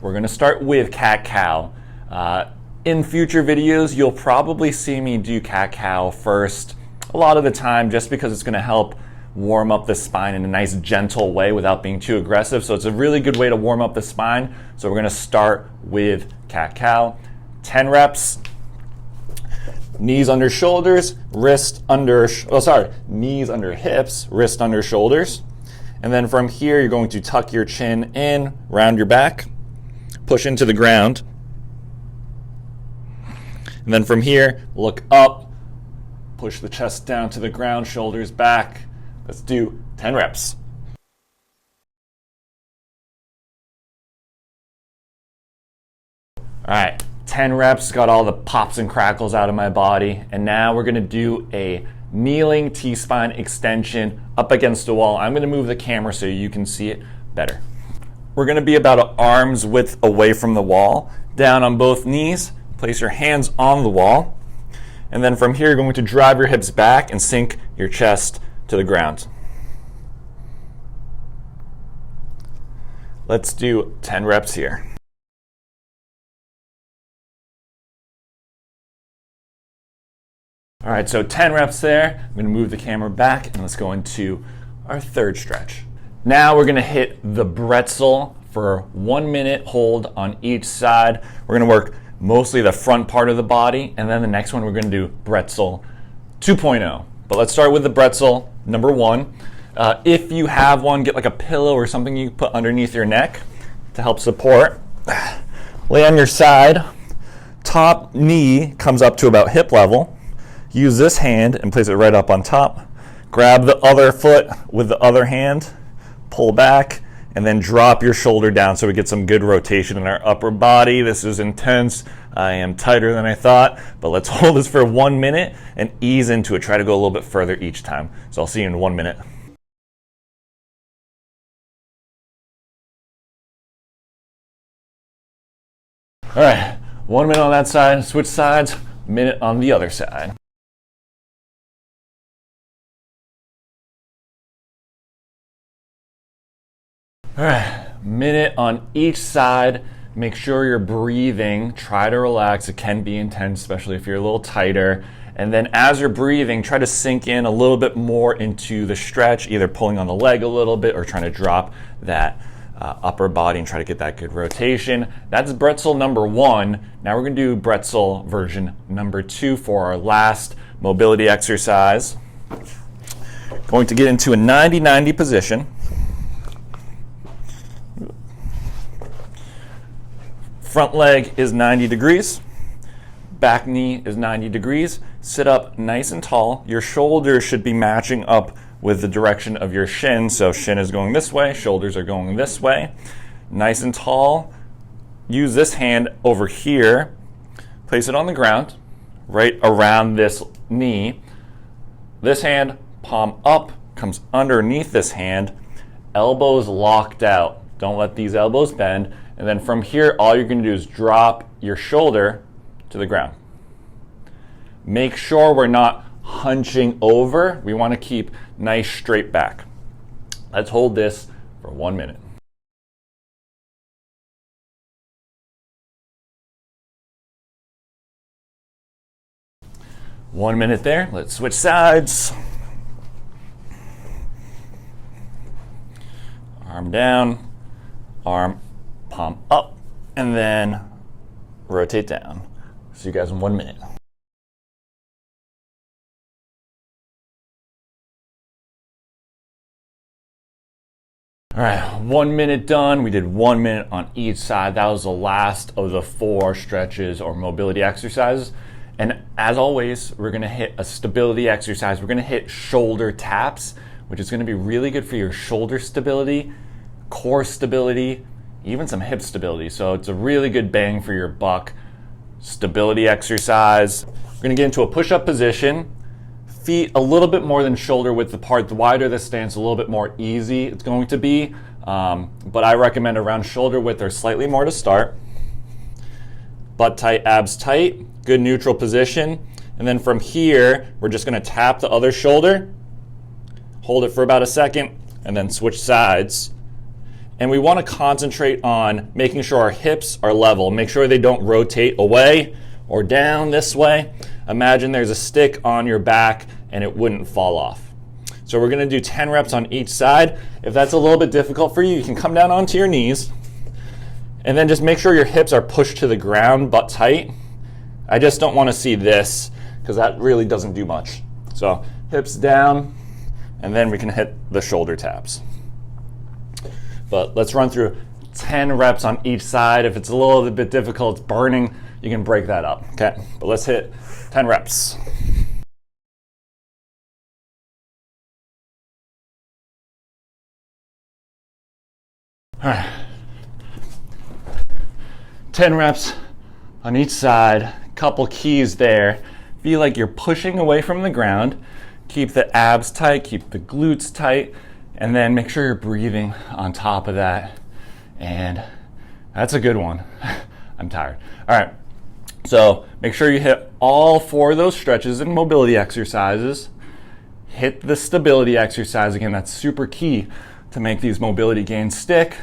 We're going to start with cat-cow. In future videos, you'll probably see me do cat-cow first a lot of the time just because it's going to help warm up the spine in a nice gentle way without being too aggressive. So it's a really good way to warm up the spine. So we're going to start with cat-cow. 10 reps. Knees under shoulders, knees under hips, wrist under shoulders. And then from here, you're going to tuck your chin in, round your back, push into the ground. And then from here, look up, push the chest down to the ground, shoulders back. Let's do 10 reps. All right, 10 reps, got all the pops and crackles out of my body. And now we're gonna do a kneeling T-spine extension up against the wall. I'm gonna move the camera so you can see it better. We're gonna be about an arm's width away from the wall. Down on both knees, place your hands on the wall. And then from here, you're going to drive your hips back and sink your chest to the ground. Let's do 10 reps here. All right, so 10 reps there. I'm gonna move the camera back and let's go into our third stretch. Now we're gonna hit the Bretzel for 1 minute hold on each side. We're gonna work mostly the front part of the body, and then the next one we're gonna do Bretzel 2.0. But let's start with the Bretzel number 1. If you have one, get like a pillow or something you can put underneath your neck to help support. Lay on your side. Top knee comes up to about hip level. Use this hand and place it right up on top. Grab the other foot with the other hand, pull back, and then drop your shoulder down so we get some good rotation in our upper body. This is intense. I am tighter than I thought, but let's hold this for 1 minute and ease into it. Try to go a little bit further each time. So I'll see you in 1 minute. All right, 1 minute on that side, switch sides, minute on the other side. All right, minute on each side. Make sure you're breathing. Try to relax. It can be intense, especially if you're a little tighter. And then as you're breathing, try to sink in a little bit more into the stretch, either pulling on the leg a little bit or trying to drop that upper body and try to get that good rotation. That's Bretzel number 1. Now we're gonna do Bretzel version number 2 for our last mobility exercise. Going to get into a 90-90 position. Front leg is 90 degrees, back knee is 90 degrees. Sit up nice and tall. Your shoulders should be matching up with the direction of your shin. So shin is going this way, shoulders are going this way. Nice and tall. Use this hand over here. Place it on the ground, right around this knee. This hand, palm up, comes underneath this hand. Elbows locked out. Don't let these elbows bend. And then from here, all you're going to do is drop your shoulder to the ground. Make sure we're not hunching over. We want to keep nice straight back. Let's hold this for 1 minute. One minute there. Let's switch sides. Arm down, arm palm up, and then rotate down. See you guys in 1 minute. All right, 1 minute done. We did 1 minute on each side. That was the last of the 4 stretches or mobility exercises. And as always, we're gonna hit a stability exercise. We're gonna hit shoulder taps, which is gonna be really good for your shoulder stability, core stability, even some hip stability. So it's a really good bang for your buck stability exercise. We're gonna get into a push-up position. Feet a little bit more than shoulder width apart. The wider the stance, a little bit more easy it's going to be. But I recommend around shoulder width or slightly more to start. Butt tight, abs tight, good neutral position. And then from here, we're just gonna tap the other shoulder, hold it for about a second, and then switch sides. And we want to concentrate on making sure our hips are level. Make sure they don't rotate away or down this way. Imagine there's a stick on your back and it wouldn't fall off. So we're going to do 10 reps on each side. If that's a little bit difficult for you, you can come down onto your knees and then just make sure your hips are pushed to the ground but tight. I just don't want to see this because that really doesn't do much. So hips down, and then we can hit the shoulder taps. But let's run through 10 reps on each side. If it's a little bit difficult, it's burning, you can break that up, okay? But let's hit 10 reps. All right. 10 reps on each side, couple keys there. Feel like you're pushing away from the ground. Keep the abs tight, keep the glutes tight, and then make sure you're breathing on top of that. And that's a good one. I'm tired. All right, so make sure you hit all 4 of those stretches and mobility exercises. Hit the stability exercise again. That's super key to make these mobility gains stick.